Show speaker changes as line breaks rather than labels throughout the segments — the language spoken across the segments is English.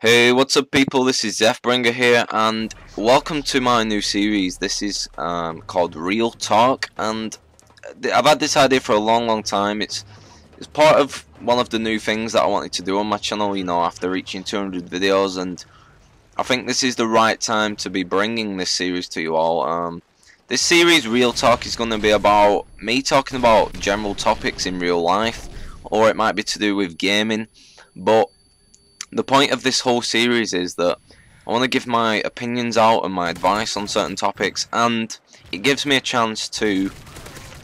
Hey, what's up people, this is Bringer here and welcome to my new series. This is called Real Talk, and I've had this idea for a long time. It's part of one of the new things that I wanted to do on my channel, after reaching 200 videos, and I think this is the right time to be bringing this series to you all. This series, Real Talk, is going to be about me talking about general topics in real life, or it might be to do with gaming, but the point of this whole series is that I want to give my opinions out and my advice on certain topics, and it gives me a chance to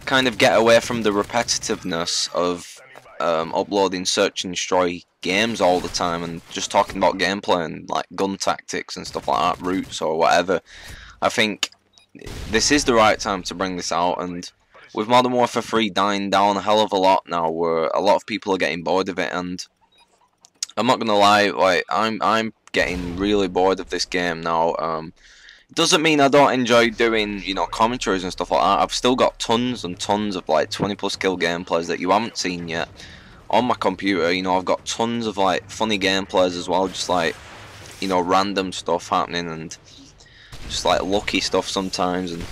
kind of get away from the repetitiveness of uploading search and destroy games all the time and just talking about gameplay and like gun tactics and stuff like that, routes or whatever. I think this is the right time to bring this out, and with Modern Warfare 3 dying down a hell of a lot now, where a lot of people are getting bored of it, and I'm not gonna lie, like I'm getting really bored of this game now. It doesn't mean I don't enjoy doing, commentaries and stuff like that. I've still got tons and tons of like 20+ kill gameplays that you haven't seen yet on my computer. I've got tons of like funny gameplays as well, just like random stuff happening and just like lucky stuff sometimes, and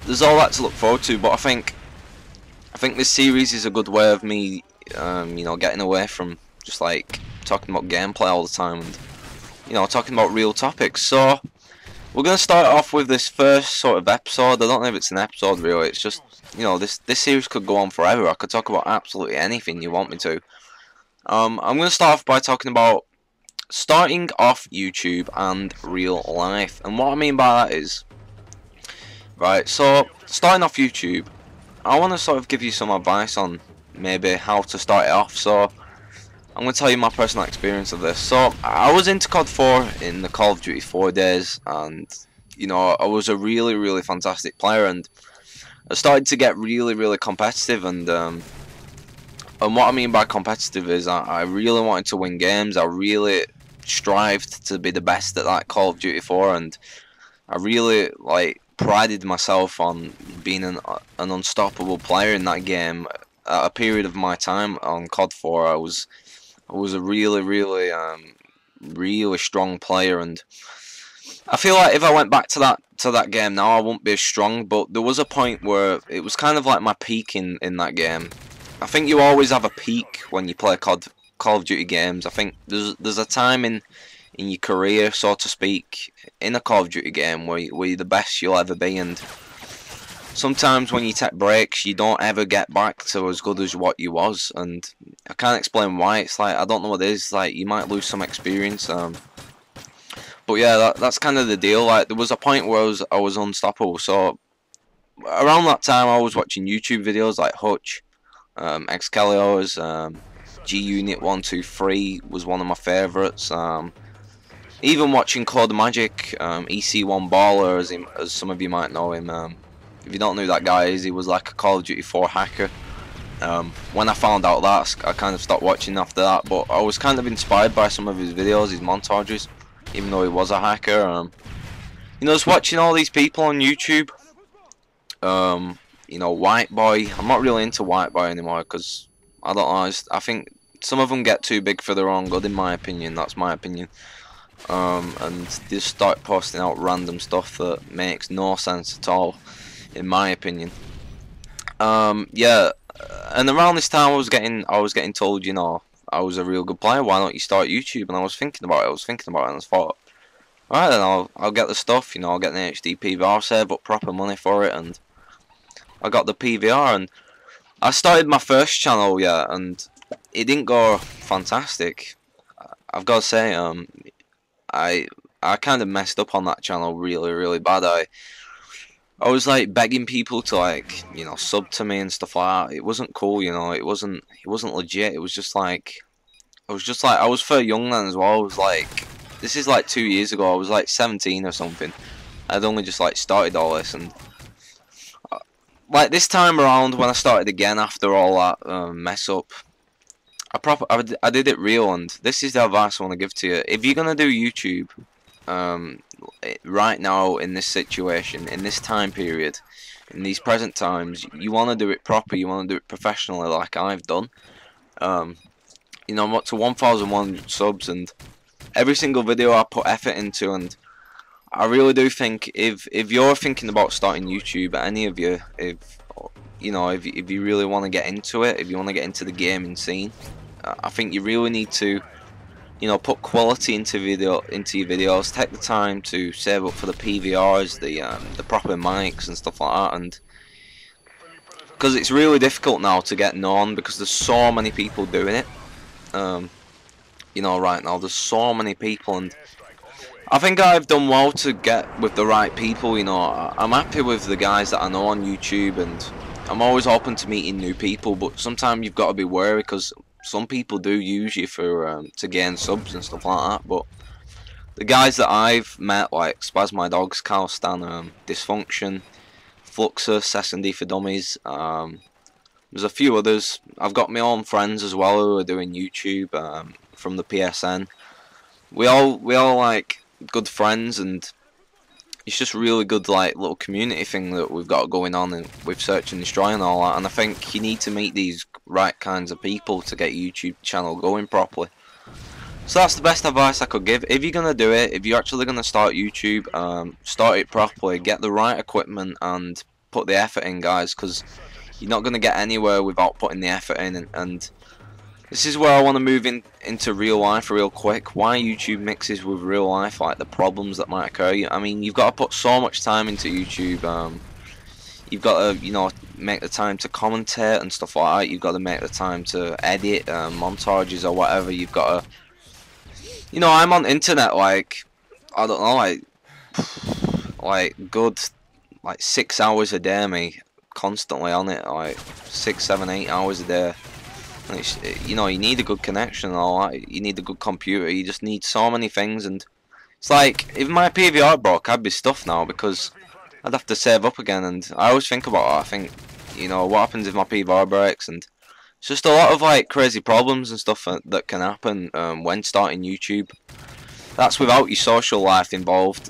there's all that to look forward to. But I think this series is a good way of me, getting away from just like talking about gameplay all the time and talking about real topics. So we're gonna start off with this first sort of episode. I don't know if it's an episode really, it's just this series could go on forever. I could talk about absolutely anything you want me to. I'm gonna start off by talking about starting off YouTube and real life, and what I mean by that is, right, so starting off YouTube, I want to sort of give you some advice on maybe how to start it off. So I'm going to tell you my personal experience of this. So I was into COD 4 in the Call of Duty 4 days, and I was a really fantastic player, and I started to get really competitive, and what I mean by competitive is I really wanted to win games. I really strived to be the best at that Call of Duty 4, and I really prided myself on being an unstoppable player in that game. At a period of my time on COD 4, I was a really strong player, and I feel like if I went back to that game now, I wouldn't be as strong. But there was a point where it was kind of like my peak in that game. I think you always have a peak when you play Call of Duty games. I think there's a time in your career, so to speak, in a Call of Duty game where you're the best you'll ever be, and sometimes when you take breaks, you don't ever get back to as good as what you was, and I can't explain why. It's like, I don't know what it is. Like, you might lose some experience. But yeah, that's kind of the deal. Like, there was a point where I was unstoppable. So around that time, I was watching YouTube videos like Hutch, Excalios, G-Unit 123 was one of my favourites. Even watching Code Magic, EC1 Baller, as some of you might know him. If you don't know who that guy is, he was like a Call of Duty 4 hacker. When I found out that, I kind of stopped watching after that, but I was kind of inspired by some of his videos, his montages, even though he was a hacker. Just watching all these people on YouTube. White Boy. I'm not really into White Boy anymore because I don't know. I think some of them get too big for their own good, in my opinion. That's my opinion. And they just start posting out random stuff that makes no sense at all, in my opinion. Yeah, and around this time I was getting told, I was a real good player. Why don't you start YouTube? And I was thinking about it. And I thought, alright then, I'll get the stuff. I'll get the HD PVR, save up proper money for it, and I got the PVR, and I started my first channel, yeah, and it didn't go fantastic. I've got to say, I kind of messed up on that channel really bad. I was like begging people to sub to me and stuff like that. It wasn't cool, it wasn't legit. It was just like I was fair young then as well. I was like, this is like 2 years ago. I was like 17 or something. I'd only just started all this, and like this time around when I started again after all that mess up, I did it real, and this is the advice I want to give to you. If you're gonna do YouTube, right now in this situation, in this time period, in these present times, you want to do it proper. You want to do it professionally, like I've done. I'm up to 1,100 subs, and every single video I put effort into, and I really do think if you're thinking about starting YouTube, any of you, if you know, if you really want to get into it, if you want to get into the gaming scene, I think you really need to, you know, put quality into your videos. Take the time to save up for the PVRs, the proper mics and stuff like that, and because it's really difficult now to get known because there's so many people doing it. You know, right now there's so many people, and I think I've done well to get with the right people. You know, I'm happy with the guys that I know on YouTube, and I'm always open to meeting new people. But sometimes you've got to be wary because some people do use you for to gain subs and stuff like that. But the guys that I've met, like Spaz My Dogs, Carl Stan, Dysfunction, Fluxus, S&D for Dummies, there's a few others. I've got my own friends as well who are doing YouTube from the PSN. We all like good friends, and it's just really good like little community thing that we've got going on and with Search and Destroy and all that. And I think you need to meet these right kinds of people to get your YouTube channel going properly. So that's the best advice I could give. If you're gonna do it, if you're actually gonna start YouTube, start it properly, get the right equipment, and put the effort in, guys, because you're not gonna get anywhere without putting the effort in. And this is where I want to move into real life real quick. Why YouTube mixes with real life, like the problems that might occur. I mean, you've got to put so much time into YouTube. You've got to, you know, make the time to commentate and stuff like that. You've got to make the time to edit montages or whatever. You've got to, you know, I'm on internet like, I don't know, like good, like 6 hours a day, me, constantly on it, like 6, 7, 8 hours a day. And it's, you know, you need a good connection and all that. You need a good computer. You just need so many things, and it's like if my PVR broke, I'd be stuffed now because I'd have to save up again. And I always think about it. I think, you know, what happens if my PVR breaks, and it's just a lot of like crazy problems and stuff that can happen when starting YouTube. That's without your social life involved.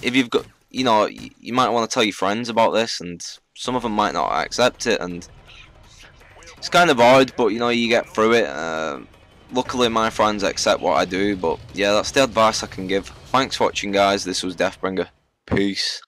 If you've got, you know, you might want to tell your friends about this, and some of them might not accept it, and it's kind of odd, but you know, you get through it. Luckily my friends accept what I do, but yeah, that's the advice I can give. Thanks for watching, guys. This was Deathbringer. Peace.